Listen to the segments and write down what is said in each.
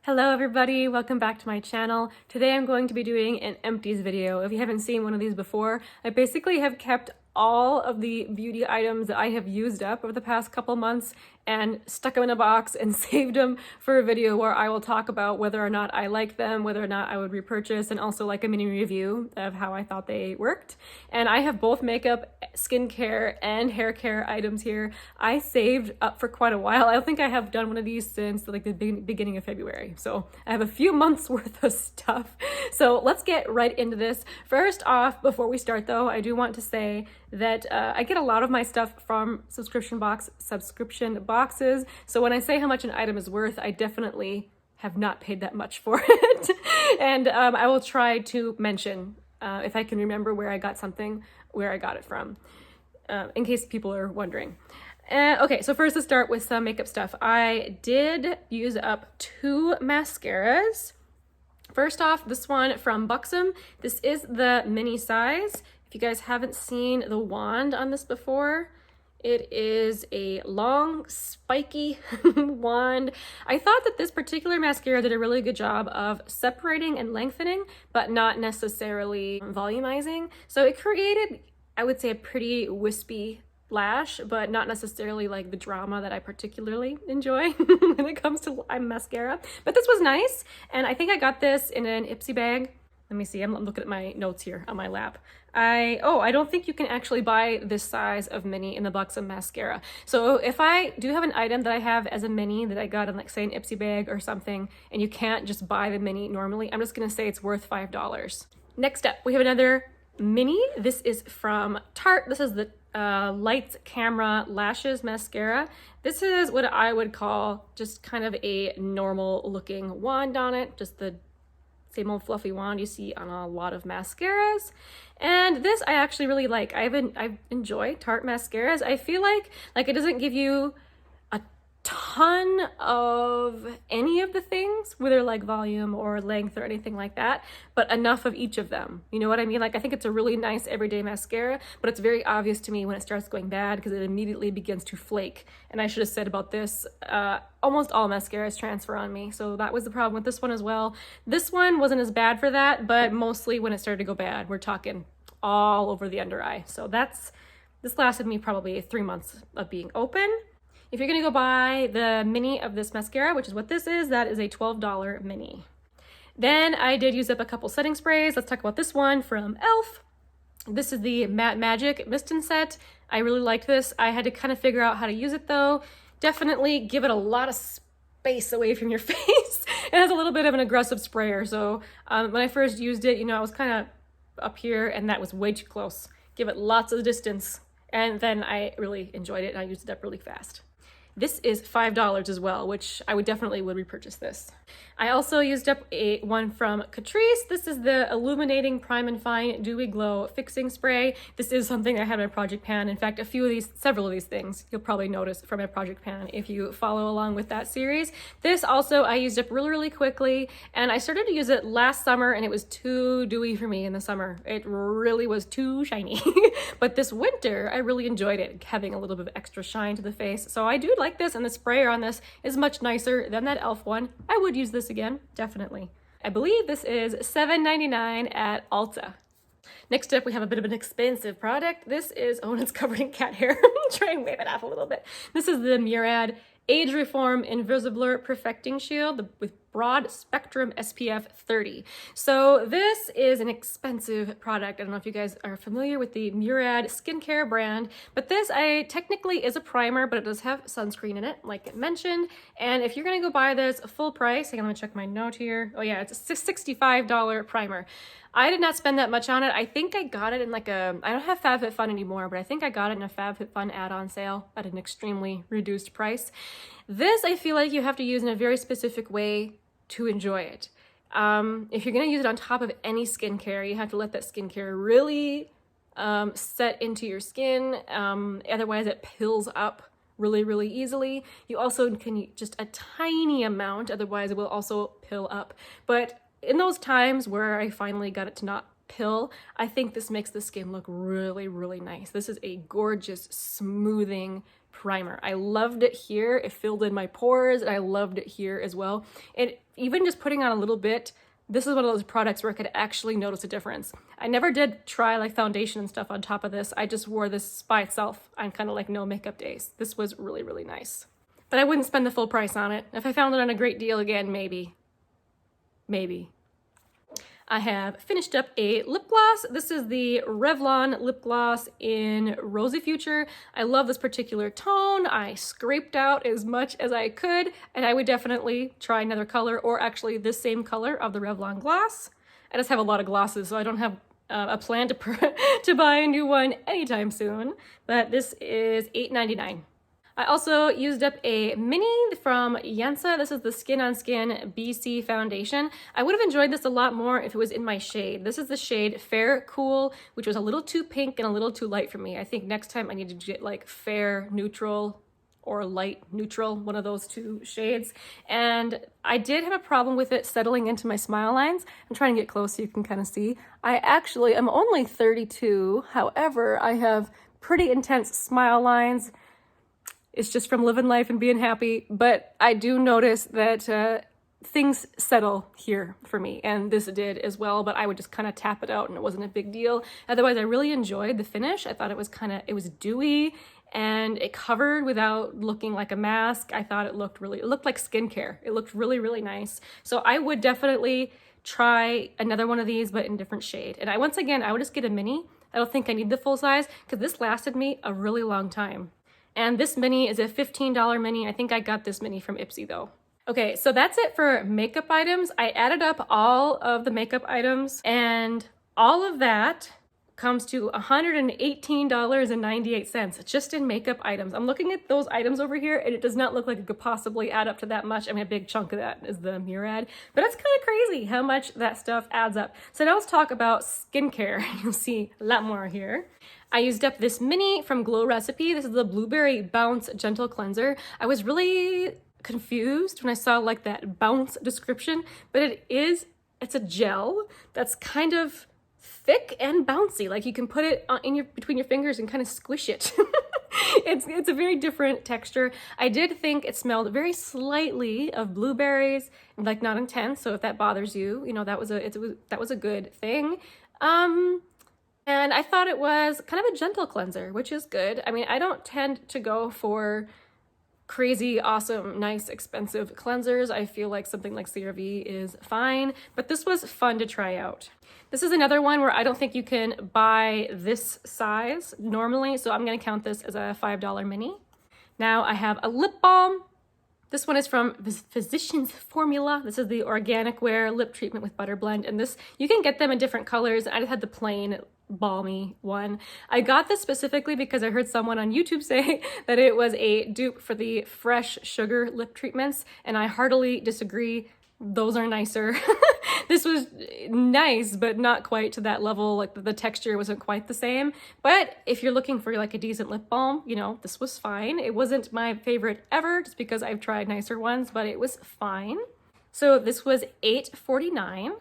Hello everybody, welcome back to my channel. Today I'm going to be doing an empties video. If you haven't seen one of these before, I basically have kept all of the beauty items that I have used up over the past couple months and stuck them in a box and saved them for a video where I will talk about whether or not I like them, whether or not I would repurchase, and also like a mini review of how I thought they worked. And I have both makeup, skincare, and hair care items here. I saved up for quite a while. I don't think I have done one of these since like the beginning of February. So I have a few months worth of stuff. So let's get right into this. First off, before we start though, I do want to say that I get a lot of my stuff from subscription boxes. So when I say how much an item is worth, I definitely have not paid that much for it. And I will try to mention, if I can remember where I got something, where I got it from, in case people are wondering. Okay, so first let's start with some makeup stuff. I did use up 2 mascaras. First off, this one from Buxom. This is the mini size. If you guys haven't seen the wand on this before, it is a long, spiky wand. I thought that this particular mascara did a really good job of separating and lengthening, but not necessarily volumizing. So it created, I would say, a pretty wispy lash, but not necessarily like the drama that I particularly enjoy when it comes to mascara. But this was nice, and I think I got this in an Ipsy bag. Let me see, I'm looking at my notes here on my lap. I don't think you can actually buy this size of mini in the Buxom mascara. So if I do have an item that I have as a mini that I got in like say an Ipsy bag or something, and you can't just buy the mini normally, I'm just gonna say it's worth $5. Next up, we have another mini. This is from Tarte. This is the Lights Camera Lashes Mascara. This is what I would call just kind of a normal looking wand on it, just the same old fluffy wand you see on a lot of mascaras. And this I actually really like. I enjoy Tarte mascaras. I feel like it doesn't give you a ton of any of the things, whether like volume or length or anything like that, but enough of each of them. You know what I mean? Like I think it's a really nice everyday mascara, but it's very obvious to me when it starts going bad because it immediately begins to flake. And I should have said about this, almost all mascaras transfer on me. So that was the problem with this one as well. This one wasn't as bad for that, but mostly when it started to go bad, we're talking all over the under eye. So this lasted me probably 3 months of being open. If you're gonna go buy the mini of this mascara, which is what this is, that is a $12 mini. Then I did use up a couple setting sprays. Let's talk about this one from e.l.f. This is the Matte Magic Mist and Set. I really liked this. I had to kind of figure out how to use it though. Definitely give it a lot of space away from your face. It has a little bit of an aggressive sprayer. So when I first used it, you know, I was kind of up here and that was way too close. Give it lots of distance. And then I really enjoyed it and I used it up really fast. This is $5 as well, which I would repurchase this. I also used up one from Catrice. This is the Illuminating Prime and Fine Dewy Glow Fixing Spray. This is something I had in my project pan. In fact, several of these things you'll probably notice from my project pan if you follow along with that series. This also I used up really, really quickly, and I started to use it last summer and it was too dewy for me in the summer. It really was too shiny. But this winter, I really enjoyed it, having a little bit of extra shine to the face. So I do like this, and the sprayer on this is much nicer than that e.l.f. one. I would use this again, definitely. I believe this is $7.99 at Ulta. Next up, we have a bit of an expensive product. This is, and it's covered in cat hair. Try and wave it off a little bit. This is the Murad Age Reform Invisiblur Perfecting Shield with broad spectrum SPF 30. So this is an expensive product. I don't know if you guys are familiar with the Murad skincare brand, but this technically is a primer, but it does have sunscreen in it, like it mentioned. And if you're gonna go buy this full price, hang on, let me check my note here. Oh yeah, it's a $65 primer. I did not spend that much on it. I think I got it in like I don't have FabFitFun anymore, but I think I got it in a FabFitFun add-on sale at an extremely reduced price. This, I feel like you have to use in a very specific way to enjoy it. If you're gonna use it on top of any skincare, you have to let that skincare really set into your skin. Otherwise it pills up really, really easily. You also can just a tiny amount, otherwise it will also pill up. But in those times where I finally got it to not pill, I think this makes the skin look really, really nice. This is a gorgeous, smoothing primer. I loved it here. It filled in my pores, and I loved it here as well. And even just putting on a little bit, this is one of those products where I could actually notice a difference. I never did try like foundation and stuff on top of this. I just wore this by itself on kind of like no makeup days. This was really, really nice. But I wouldn't spend the full price on it. If I found it on a great deal again, maybe. Maybe. I have finished up a lip gloss. This is the Revlon lip gloss in Rosy Future. I love this particular tone. I scraped out as much as I could, and I would definitely try another color, or actually this same color of the Revlon gloss. I just have a lot of glosses, so I don't have a plan to buy a new one anytime soon, but this is $8.99. I also used up a mini from Yensa. This is the Skin on Skin BC foundation. I would have enjoyed this a lot more if it was in my shade. This is the shade Fair Cool, which was a little too pink and a little too light for me. I think next time I need to get like fair neutral or light neutral, one of those two shades. And I did have a problem with it settling into my smile lines. I'm trying to get close so you can kind of see. I actually am only 32. However, I have pretty intense smile lines. It's just from living life and being happy, but I do notice that things settle here for me, and this did as well, but I would just kind of tap it out and it wasn't a big deal. Otherwise, I really enjoyed the finish. I thought it was dewy and it covered without looking like a mask. I thought it looked like skincare. It looked really, really nice. So I would definitely try another one of these, but in a different shade. And once again, I would just get a mini. I don't think I need the full size because this lasted me a really long time. And this mini is a $15 mini. I think I got this mini from Ipsy though. Okay, so that's it for makeup items. I added up all of the makeup items and all of that comes to $118.98 just in makeup items. I'm looking at those items over here and it does not look like it could possibly add up to that much. I mean, a big chunk of that is the Murad, but it's kind of crazy how much that stuff adds up. So now let's talk about skincare. You'll see a lot more here. I used up this mini from Glow Recipe. This is the Blueberry Bounce Gentle Cleanser. I was really confused when I saw like that bounce description, but it's a gel that's kind of thick and bouncy. Like you can put it between your fingers and kind of squish it. It's a very different texture. I did think it smelled very slightly of blueberries, like not intense. So if that bothers you, you know, that was a good thing. And I thought it was kind of a gentle cleanser, which is good. I mean, I don't tend to go for crazy, awesome, nice, expensive cleansers. I feel like something like CeraVe is fine, but this was fun to try out. This is another one where I don't think you can buy this size normally, so I'm gonna count this as a $5 mini. Now I have a lip balm. This one is from Physicians Formula. This is the Organic Wear Lip Treatment with Butter Blend, and this, you can get them in different colors. I just had the plain balmy one. I got this specifically because I heard someone on YouTube say that it was a dupe for the Fresh Sugar lip treatments, and I heartily disagree. Those are nicer. This was nice, but not quite to that level. Like the texture wasn't quite the same. But if you're looking for like a decent lip balm, you know, this was fine. It wasn't my favorite ever just because I've tried nicer ones, but it was fine. So this was $8.49.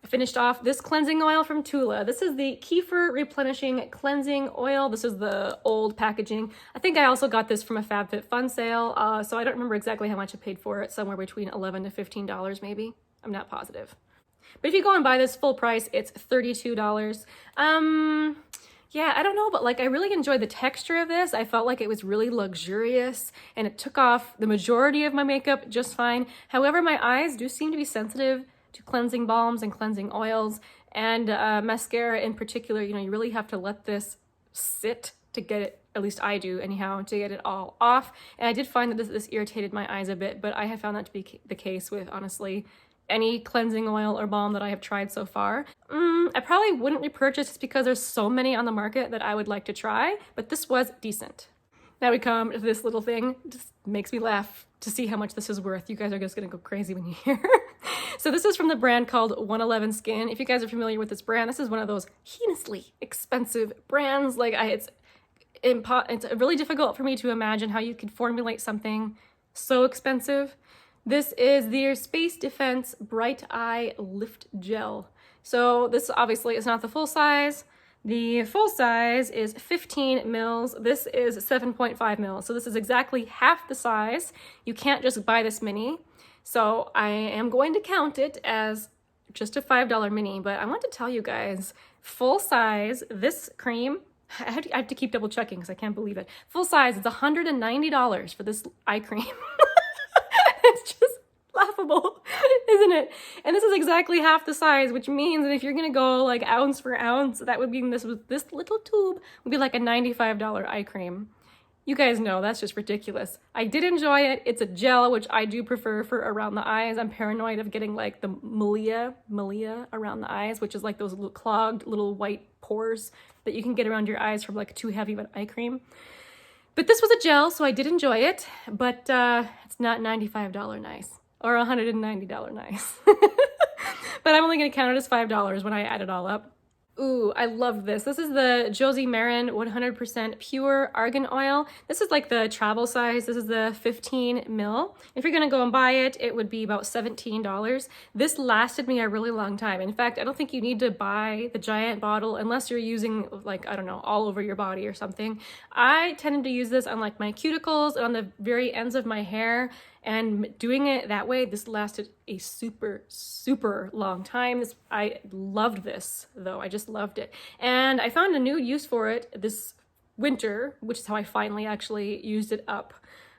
I finished off this cleansing oil from Tula. This is the Kefir Replenishing Cleansing Oil. This is the old packaging. I think I also got this from a FabFitFun sale, so I don't remember exactly how much I paid for it. Somewhere between $11 to $15 maybe. I'm not positive. But if you go and buy this full price, it's $32. Yeah, I don't know, but like I really enjoyed the texture of this. I felt like it was really luxurious and it took off the majority of my makeup just fine. However, my eyes do seem to be sensitive to cleansing balms and cleansing oils, and mascara in particular. You know, you really have to let this sit to get it, at least I do anyhow, to get it all off. And I did find that this irritated my eyes a bit, but I have found that to be the case with, honestly, any cleansing oil or balm that I have tried so far. I probably wouldn't repurchase just because there's so many on the market that I would like to try, but this was decent. Now we come to this little thing. It just makes me laugh to see how much this is worth. You guys are just gonna go crazy when you hear. So this is from the brand called 111 Skin. If you guys are familiar with this brand, this is one of those heinously expensive brands. Like it's really difficult for me to imagine how you could formulate something so expensive. This is their Space Defense Bright Eye Lift Gel. So this obviously is not the full size. The full size is 15 mils. This is 7.5 mils. So this is exactly half the size. You can't just buy this mini. So I am going to count it as just a $5 mini, but I want to tell you guys, full size, this cream, I have to keep double checking because I can't believe it. Full size, it's $190 for this eye cream. It's just laughable, isn't it? And this is exactly half the size, which means that if you're gonna go like ounce for ounce, that would mean this little tube would be like a $95 eye cream. You guys know that's just ridiculous. I did enjoy it. It's a gel, which I do prefer for around the eyes. I'm paranoid of getting like the milia around the eyes, which is like those little clogged little white pores that you can get around your eyes from like too heavy of an eye cream. But this was a gel, so I did enjoy it, but it's not $95 nice or $190 nice. But I'm only gonna count it as $5 when I add it all up. Ooh, I love this. This is the Josie Maran 100% pure argan oil. This is like the travel size. This is the 15 mil. If you're gonna go and buy it, it would be about $17. This lasted me a really long time. In fact, I don't think you need to buy the giant bottle unless you're using like, I don't know, all over your body or something. I tended to use this on like my cuticles and on the very ends of my hair. And doing it that way, this lasted a super, super long time. I loved this, though. I just loved it. And I found a new use for it this winter, which is how I finally actually used it up,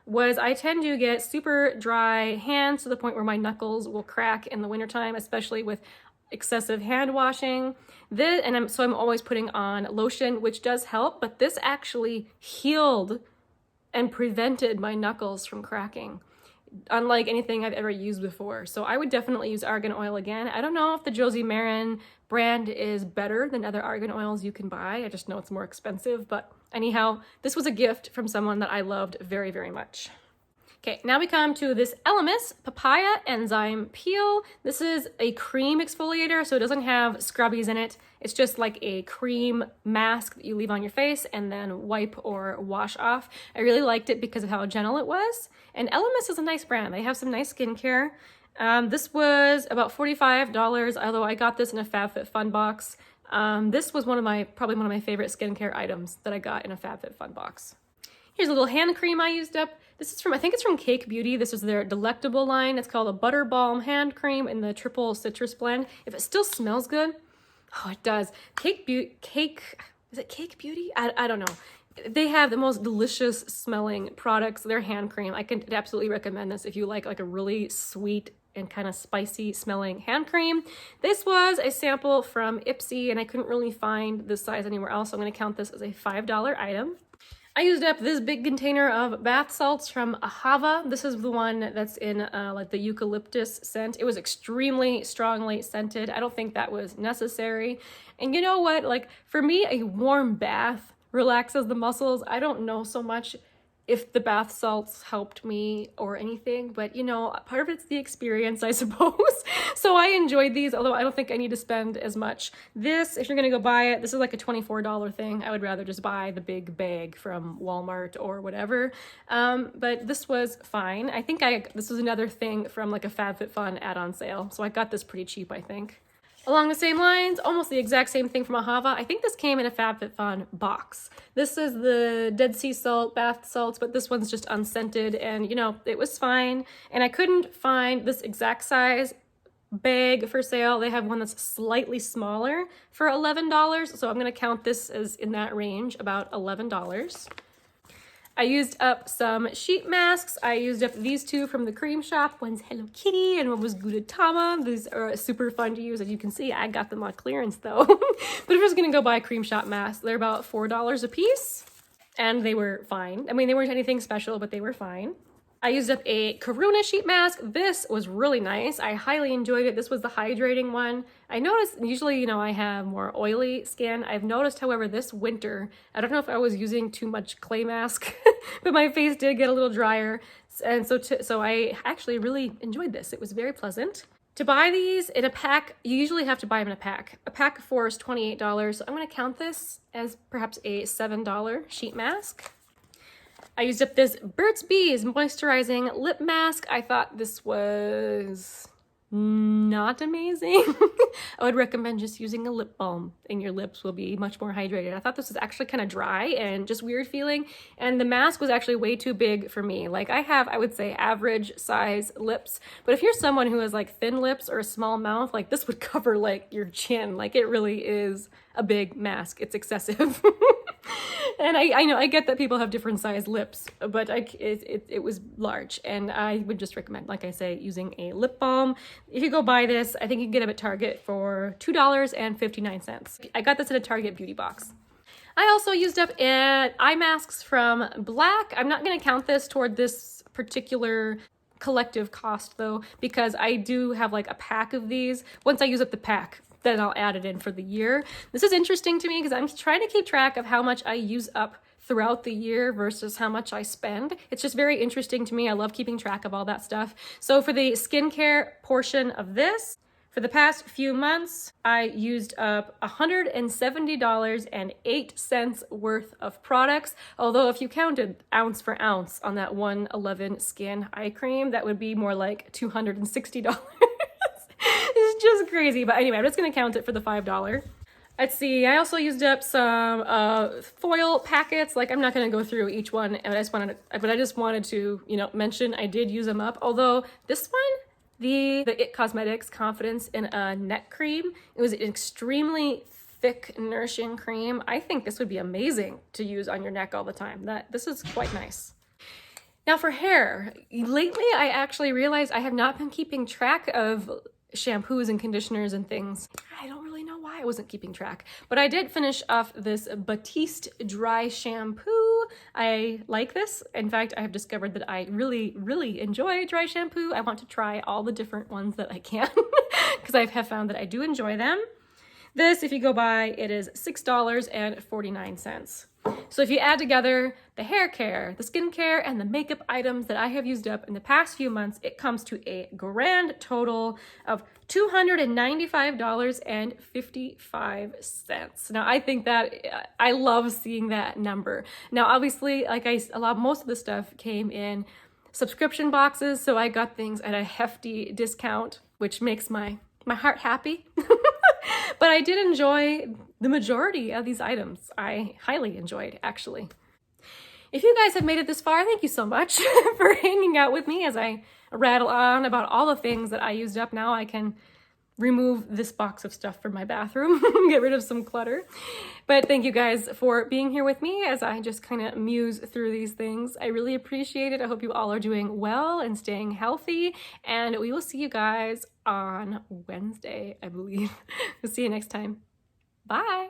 was I tend to get super dry hands to the point where my knuckles will crack in the wintertime, especially with excessive hand washing. So I'm always putting on lotion, which does help, but this actually healed and prevented my knuckles from cracking, unlike anything I've ever used before. So I would definitely use argan oil again. I don't know if the Josie Maran brand is better than other argan oils you can buy. I just know it's more expensive, but anyhow, this was a gift from someone that I loved very, very much. Okay, now we come to this Elemis Papaya Enzyme Peel. This is a cream exfoliator, so it doesn't have scrubbies in it. It's just like a cream mask that you leave on your face and then wipe or wash off. I really liked it because of how gentle it was. And Elemis is a nice brand. They have some nice skincare. This was about $45, although I got this in a FabFitFun box. This was probably one of my favorite skincare items that I got in a FabFitFun box. Here's a little hand cream I used up. This is I think it's from Cake Beauty. This is their Delectable line. It's called a Butter Balm Hand Cream in the Triple Citrus Blend. If it still smells good, oh, it does. Is it Cake Beauty? I don't know. They have the most delicious smelling products. Their hand cream, I can absolutely recommend this if you like a really sweet and kind of spicy smelling hand cream. This was a sample from Ipsy and I couldn't really find this size anywhere else, so I'm gonna count this as a $5 item. I used up this big container of bath salts from Ahava. This is the one that's in like the eucalyptus scent. It was extremely strongly scented. I don't think that was necessary. And you know what? Like for me, a warm bath relaxes the muscles. I don't know so much if the bath salts helped me or anything, but you know, part of it's the experience, I suppose. So I enjoyed these, although I don't think I need to spend as much. This, if you're gonna go buy it, this is like a $24 thing. I would rather just buy the big bag from Walmart or whatever. But this was fine. I think this was another thing from like a FabFitFun add-on sale. So I got this pretty cheap, I think. Along the same lines, almost the exact same thing from Ahava. I think this came in a FabFitFun box. This is the Dead Sea Salt bath salts, but this one's just unscented and you know, it was fine. And I couldn't find this exact size bag for sale. They have one that's slightly smaller for $11. So I'm gonna count this as in that range, about $11. I used up some sheet masks. I used up these two from the cream shop. One's Hello Kitty and one was Gudetama. These are super fun to use. As you can see, I got them on clearance though. But if you're just gonna go buy cream shop masks, they're about $4 a piece and they were fine. I mean, they weren't anything special, but they were fine. I used up a Karuna sheet mask. This was really nice. I highly enjoyed it. This was the hydrating one. I noticed, usually, you know, I have more oily skin. I've noticed, however, this winter, I don't know if I was using too much clay mask, but my face did get a little drier. And so I actually really enjoyed this. It was very pleasant. To buy these in a pack, you usually have to buy them in a pack. A pack of 4 is $28. So I'm gonna count this as perhaps a $7 sheet mask. I used up this Burt's Bees moisturizing lip mask. I thought this was not amazing. I would recommend just using a lip balm and your lips will be much more hydrated. I thought this was actually kind of dry and just weird feeling, and the mask was actually way too big for me. Like I have, I would say, average size lips, but if you're someone who has like thin lips or a small mouth, like this would cover like your chin. Like it really is a big mask. It's excessive. And I know, I get that people have different size lips, but it was large, and I would just recommend, like I say, using a lip balm. If you go buy this, I think you can get them at Target for $2.59. I got this at a Target beauty box. I also used up eye masks from Black. I'm not going to count this toward this particular collective cost though, because I do have like a pack of these. Once I use up the pack, then I'll add it in for the year. This is interesting to me because I'm trying to keep track of how much I use up throughout the year versus how much I spend. It's just very interesting to me. I love keeping track of all that stuff. So for the skincare portion of this, for the past few months, I used up $170.08 worth of products. Although if you counted ounce for ounce on that 111 Skin eye cream, that would be more like $260. It's just crazy. But anyway, I'm just gonna count it for the $5. Let's see, I also used up some foil packets. Like I'm not gonna go through each one, and I just wanted to, you know, mention I did use them up. Although this one, the It Cosmetics Confidence in a Neck Cream, it was an extremely thick, nourishing cream. I think this would be amazing to use on your neck all the time. This is quite nice. Now for hair, lately I actually realized I have not been keeping track of shampoos and conditioners and things. I don't really know why I wasn't keeping track, but I did finish off this Batiste dry shampoo. I like this. In fact, I have discovered that I really, really enjoy dry shampoo. I want to try all the different ones that I can because I have found that I do enjoy them. This, if you go buy, it is $6.49. So if you add together the hair care, the skincare, and the makeup items that I have used up in the past few months, it comes to a grand total of $295.55. Now I think that I love seeing that number. Now obviously, like most of the stuff came in subscription boxes, so I got things at a hefty discount, which makes my heart happy. But I did enjoy the majority of these items. I highly enjoyed, actually. If you guys have made it this far, thank you so much for hanging out with me as I rattle on about all the things that I used up. Now I can remove this box of stuff from my bathroom, get rid of some clutter. But thank you guys for being here with me as I just kind of muse through these things. I really appreciate it. I hope you all are doing well and staying healthy, and we will see you guys on Wednesday, I believe. We'll see you next time. Bye.